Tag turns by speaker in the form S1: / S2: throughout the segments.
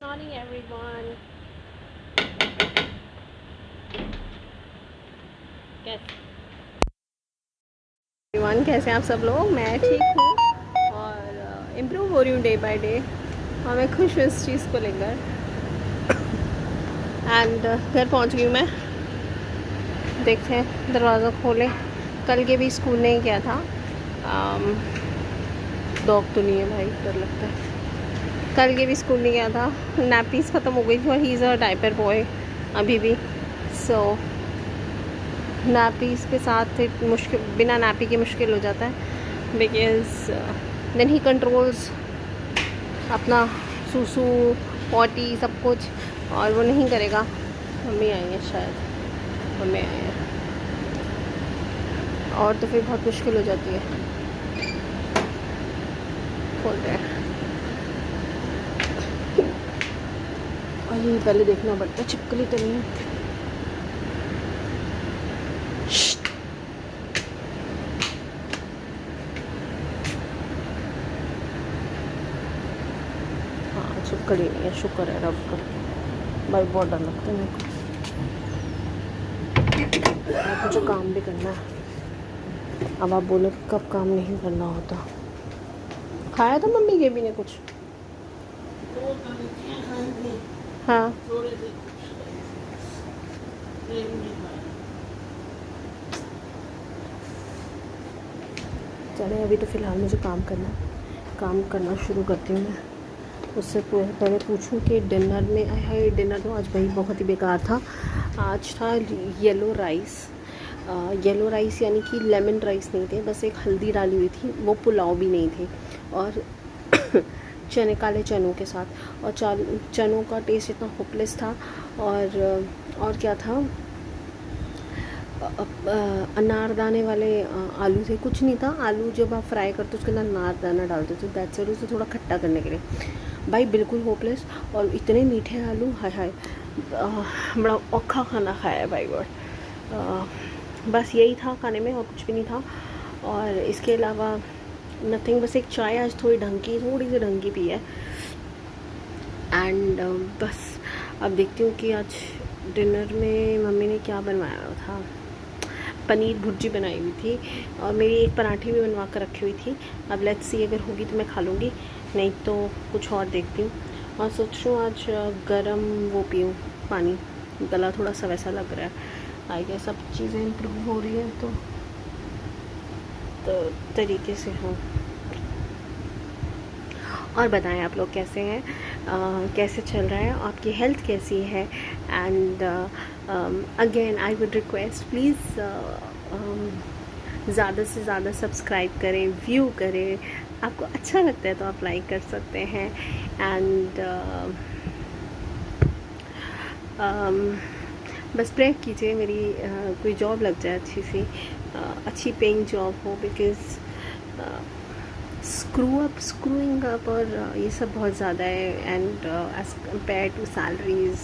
S1: Morning everyone. कैसे हैं आप सब लोग? मैं ठीक हूँ और इम्प्रूव हो रही हूँ डे बाय डे और मैं खुश हूँ इस चीज़ को लेकर। एंड घर पहुँच गई हूँ मैं। देखते हैं, दरवाज़ा खोले। कल के भी स्कूल नहीं किया था। डॉग तो नहीं है भाई, डर लगता है। कल के भी स्कूल नहीं गया था। नैपीज़ ख़त्म हो गई थी और he is a diaper boy अभी भी। सो नैपीज़ के साथ मुश्किल, बिना नैपी के मुश्किल हो जाता है। बिकॉज देन ही कंट्रोल्स अपना सूसू पॉटी सब कुछ, और वो नहीं करेगा। मम्मी आई है शायद, मम्मी आई है और तो फिर बहुत मुश्किल हो जाती है। खोलते हैं और ये पहले देखना पड़ता है चिपकली तो नहीं है। हाँ, चिपकली नहीं है, शुक्र है रब का। भाई बहुत डर लगता है मेरे को। मुझे काम भी करना है। अब आप बोलो कि कब काम नहीं करना होता। खाया था मम्मी के भी ने कुछ? हाँ, चले अभी तो फ़िलहाल मुझे काम करना शुरू करती हूँ मैं। उससे पहले पूछूं कि डिनर में डिनर तो आज भाई बहुत ही बेकार था। आज था येलो राइस यानी कि लेमन राइस नहीं थे, बस एक हल्दी डाली हुई थी। वो पुलाव भी नहीं थे और काले चनों के साथ। और चनों का टेस्ट इतना होपलेस था। और क्या था, अनारदाने वाले आलू थे। कुछ नहीं था, आलू जब आप फ्राई करते हो उसके अंदर अनारदाना डालते थे, दैट्स इट। उसे थोड़ा खट्टा करने के लिए भाई बिल्कुल होपलेस। और इतने मीठे आलू, हाय हाय। बड़ा औखा खाना खाया है भाई गॉड। बस यही था खाने में और कुछ भी नहीं था। और इसके अलावा नथिंग, बस एक चाय आज थोड़ी सी ढंग की पी है। एंड बस अब देखती हूँ कि आज डिनर में मम्मी ने क्या बनवाया था। पनीर भुर्जी बनाई हुई थी और मेरी एक पराठे भी बनवा कर रखी हुई थी। अब लेट्स सी, अगर होगी तो मैं खा लूँगी, नहीं तो कुछ और देखती हूँ। और सोच रही हूँ आज गरम वो पीऊँ पानी, गला थोड़ा सा वैसा लग रहा है। आई गेस सब चीज़ें इम्प्रूव हो रही हैं तो तरीके से हो। और बताएं आप लोग कैसे हैं, कैसे चल रहा है, आपकी हेल्थ कैसी है। And again I would request, please ज़्यादा से ज़्यादा सब्सक्राइब करें, व्यू करें। आपको अच्छा लगता है तो आप लाइक कर सकते हैं। एंड बस प्रे कीजिए मेरी कोई जॉब लग जाए अच्छी सी, अच्छी पेइंग जॉब हो। बिकॉज़ स्क्रूइंग अप और ये सब बहुत ज़्यादा है। And as compared to salaries,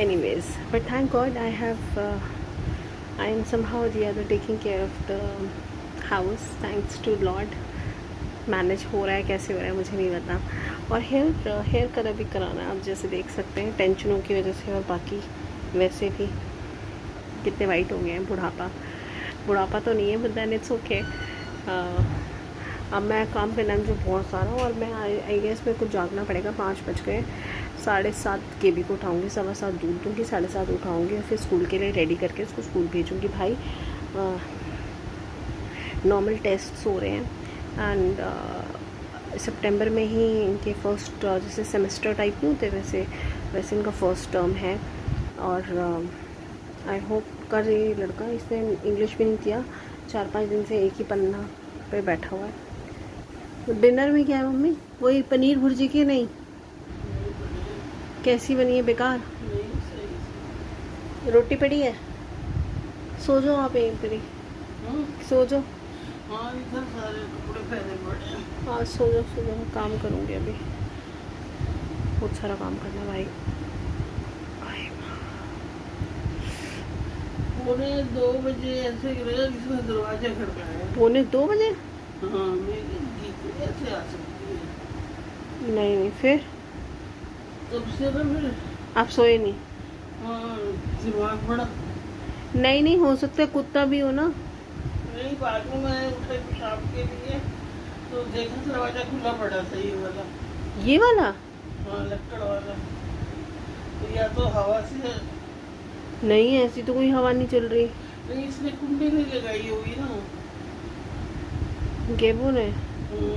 S1: anyways, but thank God I am somehow or the other taking care of the house, thanks to Lord. Manage हो रहा है, कैसे हो रहा है मुझे नहीं पता। और हेयर कलर भी कराना है, आप जैसे देख सकते हैं टेंशनों की वजह से, और बाकी वैसे भी कितने वाइट हो गए हैं। बुढ़ापा तो नहीं है, बट देन इट्स ओके। अब मैं काम करना है मुझे बहुत सारा, और मैं आई गेस मेरे को जागना पड़ेगा। 5 बज गए। 7:30 केबी को उठाऊँगी, 7:15 दूध दूँगी, 7:30 उठाऊँगी और फिर स्कूल के लिए रेडी करके उसको स्कूल भेजूँगी। भाई नॉर्मल टेस्ट हो रहे हैं एंड सितंबर में ही इनके फर्स्ट, जैसे सेमेस्टर टाइप नहीं होते वैसे इनका फर्स्ट टर्म है। और आई होप कर ये लड़का, इसने इंग्लिश भी नहीं किया। 4-5 दिन से एक ही पन्ना पे बैठा हुआ है। तो डिनर में क्या है मम्मी? वही पनीर भुर्जी की? नहीं, कैसी बनी है? बेकार। रोटी पड़ी है, सो जाओ आप यहीं पर ही, सो जाओ।
S2: हाँ, इधर सारे कपड़े फैले पड़े हैं।
S1: हाँ, सो जाओ मैं काम करूँगी अभी, बहुत सारा काम करना है भाई।
S2: 2 बजे ऐसे लगा किसी दरवाजा खड़काया।
S1: 2:45?
S2: हाँ, मैं ऐसे आ सकती है।
S1: नहीं नहीं, फिर
S2: तब से ना फिर
S1: आप सोए नहीं?
S2: हाँ, दिमाग बड़ा।
S1: नहीं नहीं, हो सकता है कुत्ता भी हो ना।
S2: नहीं, बाद में मैं उठे पेशाब के लिए तो देखा दरवाजा खुला पड़ा था, ये वाला।
S1: ये वाला?
S2: हाँ, लक्कड़ वाला। तो या तो हवा से,
S1: नहीं, ऐसी तो कोई हवा नहीं चल रही।
S2: नहीं इसने कुंडी नहीं लगाई होगी ना।
S1: गेबू ने?
S2: हम्म,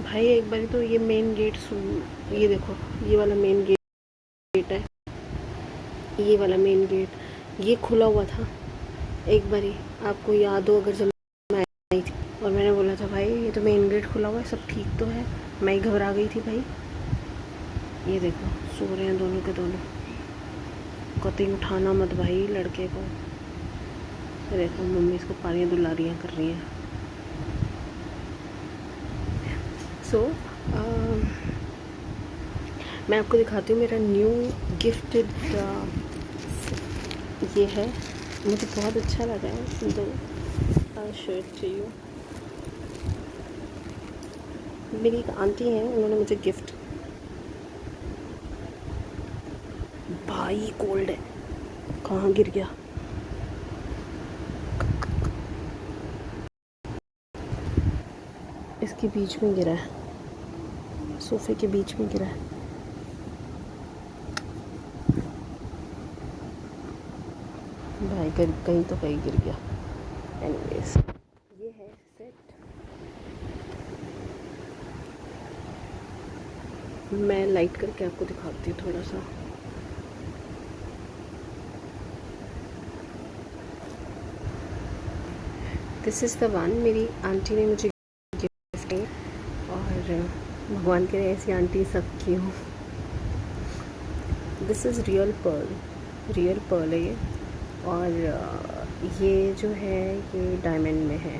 S1: भाई एक बारी तो ये मेन गेट सुन, ये देखो, ये वाला मेन गेट है, ये वाला मेन गेट ये खुला हुआ था एक बारी, आपको याद हो अगर, जब मैं आई थी और मैंने बोला था भाई ये तो मेन गेट खुला हुआ है, सब ठीक तो है। मैं ही घबरा गई थी भाई। ये देखो सो रहे हैं दोनों के दोनों, कतई उठाना मत भाई लड़के को। ये देखो मम्मी इसको पानियाँ दुलारियाँ कर रही हैं। सो मैं आपको दिखाती हूँ मेरा न्यू गिफ्टेड, ये है, मुझे बहुत अच्छा लगा है। दो शर्ट चाहिए, मेरी एक आंटी हैं उन्होंने मुझे गिफ्ट, भाई कोल्ड है, कहाँ गिर गया? इसके बीच में गिरा है, सोफे के बीच में गिरा है। भाई कहीं तो कहीं गिर गया। एनीवेज, ये है सेट। मैं लाइट करके आपको दिखाती हूँ थोड़ा सा। दिस इज़ द वन, मेरी आंटी ने मुझे गिफ्ट की, और भगवान करे ऐसी आंटी सबकी हो। दिस इज़ रियल पर्ल है ये, और ये जो है ये डायमंड में है,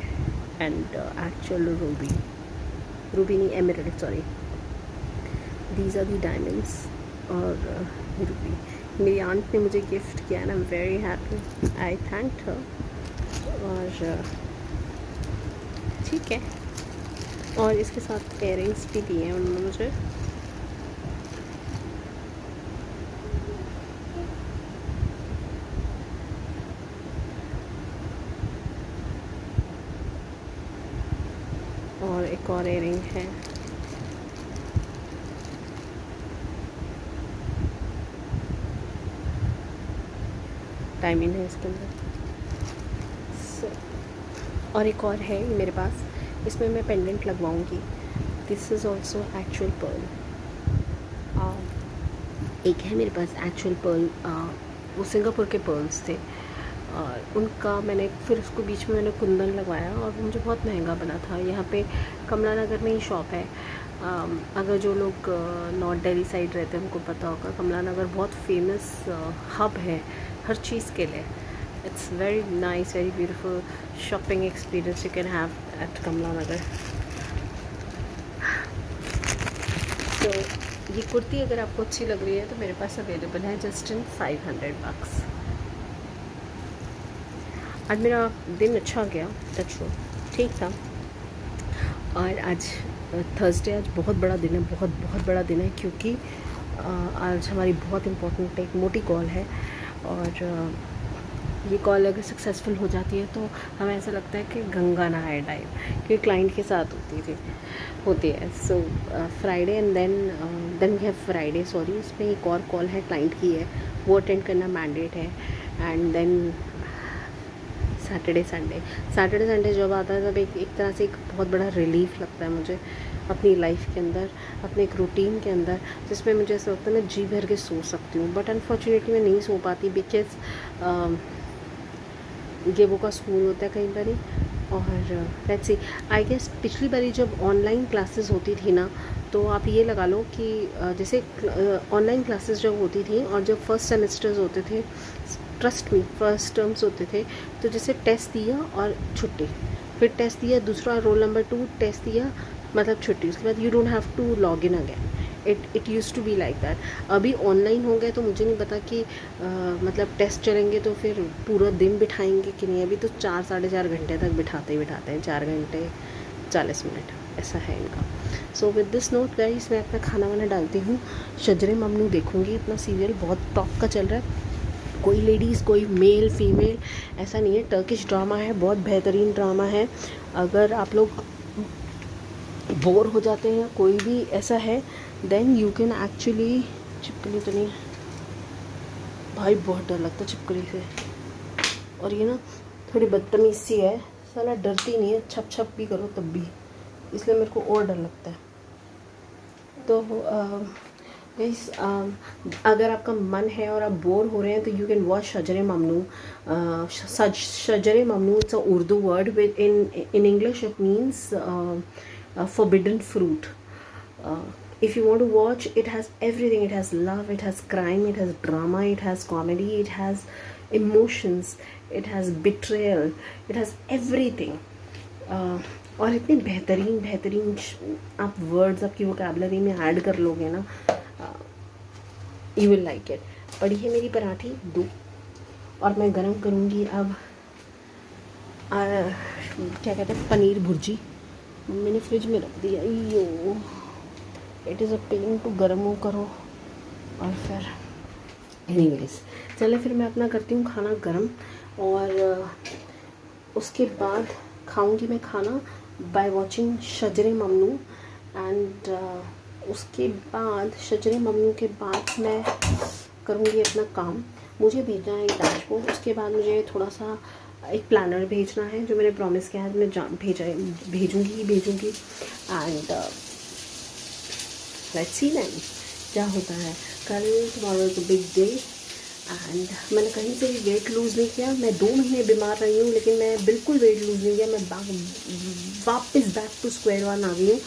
S1: एंड एक्चुअल रूबी नहीं, emerald, sorry, these are the diamonds, और रूबी मेरी आंट ने मुझे गिफ्ट किया and I am very happy, I thanked her. और ठीक है, और इसके साथ इयररिंग्स भी दिए हैं उन्होंने मुझे। और एक और इयररिंग है, डायमंड है इसके अंदर। और एक और है मेरे पास, इसमें मैं पेंडेंट लगवाऊंगी। This is also actual pearl. एक है मेरे पास एक्चुअल पर्ल, वो सिंगापुर के पर्ल्स थे, और उनका मैंने फिर उसको बीच में मैंने कुंदन लगवाया, और वो मुझे बहुत महंगा बना था। यहाँ पे कमला नगर में ही शॉप है। अगर जो लोग नॉर्थ दिल्ली साइड रहते हैं उनको पता होगा, कमला नगर बहुत फेमस हब है हर चीज़ के लिए। It's very nice, very beautiful shopping experience you can have at Kamla Nagar. तो ये कुर्ती अगर आपको अच्छी लग रही है तो मेरे पास अवेलेबल है जस्ट इन 500 bucks। आज मेरा दिन अच्छा गया, टच ठीक था। और आज थर्सडे, आज बहुत बड़ा दिन है, बहुत बड़ा दिन है, क्योंकि आज हमारी बहुत इम्पोर्टेंट एक मोटी कॉल है। और ये कॉल अगर सक्सेसफुल हो जाती है तो हमें ऐसा लगता है कि गंगा नहाए टाइम, क्योंकि क्लाइंट के साथ होती है। So Friday and then we have Friday, sorry, इसमें एक और कॉल है, क्लाइंट की है, वो अटेंड करना मैंडेट है। एंड देन सैटरडे संडे जब आता है तब एक तरह से एक बहुत बड़ा रिलीफ लगता है मुझे अपनी लाइफ के अंदर, अपने एक रूटीन के अंदर, जिसमें मुझे ऐसा लगता है मैं जी भर के सो सकती हूँ। बट अनफॉर्चुनेटली मैं नहीं सो पाती, बिकॉज गेबो का स्कूल होता है कई बारी। और लेट्स सी, आई गेस पिछली बारी जब ऑनलाइन क्लासेस होती थी ना, तो आप ये लगा लो कि जैसे ऑनलाइन क्लासेस जब होती थी और जब फर्स्ट सेमेस्टर्स होते थे, ट्रस्ट मी, फर्स्ट टर्म्स होते थे, तो जैसे टेस्ट दिया और छुट्टी, फिर टेस्ट दिया, दूसरा रोल नंबर 2 टेस्ट दिया, मतलब छुट्टी, उसके बाद you don't have to log in again. It use to be like that. अभी ऑनलाइन हो गए तो मुझे नहीं पता कि मतलब टेस्ट चलेंगे तो फिर पूरा दिन बिठाएंगे कि नहीं। अभी तो 4 साढ़े 4 घंटे तक बिठाते ही बिठाते हैं, 4 घंटे 40 मिनट ऐसा है इनका। So with this note guys, मैं अपना खाना वाना डालती हूँ, शजरे ममनू देखूँगी। इतना सीरियल बहुत टॉप का चल रहा है, कोई लेडीज़ कोई मेल फीमेल ऐसा नहीं है, टर्किश ड्रामा है, बहुत बेहतरीन ड्रामा है। अगर आप लोग बोर हो जाते हैं, कोई भी ऐसा है, देन यू कैन एक्चुअली। छिपकली तो नहीं भाई, बहुत डर लगता है छिपकली से, और ये ना थोड़ी बदतमीज सी है, साला डरती नहीं है, छप छप भी करो तब भी, इसलिए मेरे को और डर लगता है। तो गाइस, अगर आपका मन है और आप बोर हो रहे हैं तो you can watch Shajre Mamnu. Shajre Mamnu, it's a Urdu word, with in English it means forbidden fruit. If you want to watch, it has everything. It has love, it has crime, it has drama, it has comedy, it has emotions, it has betrayal, it has everything. और इतनी बेहतरीन बेहतरीन आप words आपकी vocabulary में add कर लोगे ना, यू विल लाइक इट। पड़ी है मेरी पराठी 2 और मैं गरम करूँगी अब क्या कहते हैं, पनीर भुर्जी। मैंने फ्रिज में रख दिया, yo it is a pain to गर्म करो और फिर एनीवेज। चले फिर मैं अपना करती हूँ खाना गर्म, और उसके बाद खाऊंगी मैं खाना बाय वॉचिंग शजरे ममनू। एंड उसके बाद शजरे ममनू के बाद मैं करूँगी अपना काम। मुझे भेजना है एक डैशबोर्ड, उसके बाद मुझे थोड़ा सा एक प्लानर भेजना है जो मैंने प्रॉमिस किया है, मैं भेजूँगी। एंड लेट्स सी देन क्या होता है। कल tomorrow is a big day, and मैंने कहीं से भी वेट लूज़ नहीं किया। मैं 2 महीने बीमार रही हूँ, लेकिन मैं बिल्कुल वेट लूज़ नहीं किया। मैं वापस बैक टू स्क्वायर वन आ गई हूँ,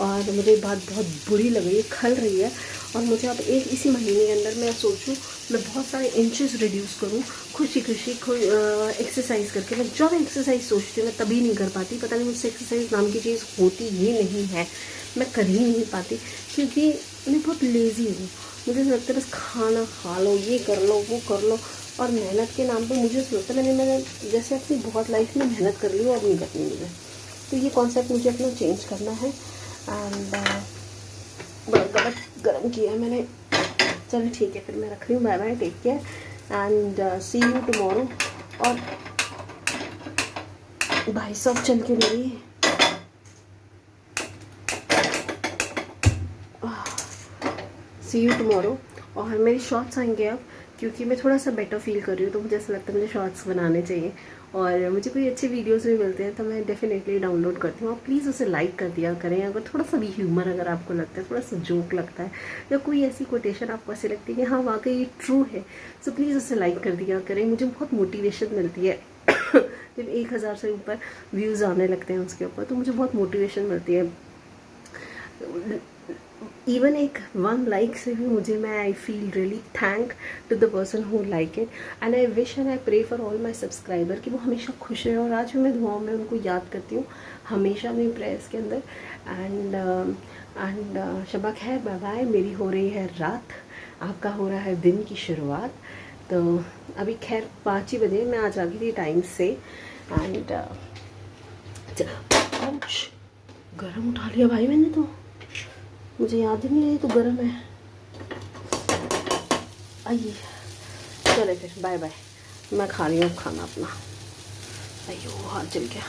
S1: और मुझे बात बहुत बुरी लग रही है, खल रही है। और मुझे अब इसी महीने के अंदर मैं सोचूं मैं बहुत सारे इंचेस रिड्यूस करूं, खुशी एक्सरसाइज करके। मैं जब एक्सरसाइज सोचती हूँ मैं तभी नहीं कर पाती, पता नहीं मुझसे एक्सरसाइज नाम की चीज़ होती ही नहीं है, मैं कर ही नहीं पाती, क्योंकि मैं बहुत लेज़ी हूँ। मुझे लगता है बस खाना खा लो, ये कर लो, वो कर लो, और मेहनत के नाम पर मुझे लगता है मैंने जैसे अपनी बहुत लाइफ में मेहनत कर ली और नहीं करनी मुझे। तो ये कॉन्सेप्ट मुझे अपना चेंज करना है। एंड बड़ा गर्म किया है मैंने। चलो ठीक है, फिर मैं रख रही हूँ। Bye bye, take care and see you tomorrow. और भाई साहब चल के मेरी सी यू टुमारो। और मेरी शॉर्ट्स आएंगे अब, क्योंकि मैं थोड़ा सा बेटर फील कर रही हूँ, तो मुझे ऐसा लगता है मुझे शॉर्ट्स बनाने चाहिए, और मुझे कोई अच्छे वीडियोस भी मिलते हैं तो मैं डेफिनेटली डाउनलोड करती हूँ। आप प्लीज़ उसे लाइक कर दिया करें, अगर थोड़ा सा भी ह्यूमर अगर आपको लगता है, थोड़ा सा जोक लगता है, या कोई ऐसी कोटेशन आपको ऐसी लगती है कि हाँ वाकई ये ट्रू है, सो प्लीज़ उसे लाइक कर दिया करें। मुझे बहुत मोटिवेशन मिलती है जब 1000 से ऊपर व्यूज़ आने लगते हैं उसके ऊपर, तो मुझे बहुत मोटिवेशन मिलती है। इवन एक 1 लाइक से भी मुझे, मैं I feel really thank to the person who like it, and I wish and I pray for all my subscriber कि वो हमेशा खुश रहे। और आज भी मैं दुआओं में उनको याद करती हूँ हमेशा अपनी प्रेयर्स के अंदर। एंड शबा खैर, बाय बाय। मेरी हो रही है रात, आपका हो रहा है दिन की शुरुआत। तो अभी खैर 5 ही बजे, मैं आज आ गई थी टाइम से। एंड गरम उठा लिया भाई मैंने, तो मुझे याद ही नहीं रही तो गर्म है। आइए चले फिर, बाय बाय। मैं खा रही हूँ खाना अपना। अयो हाथ जल गया।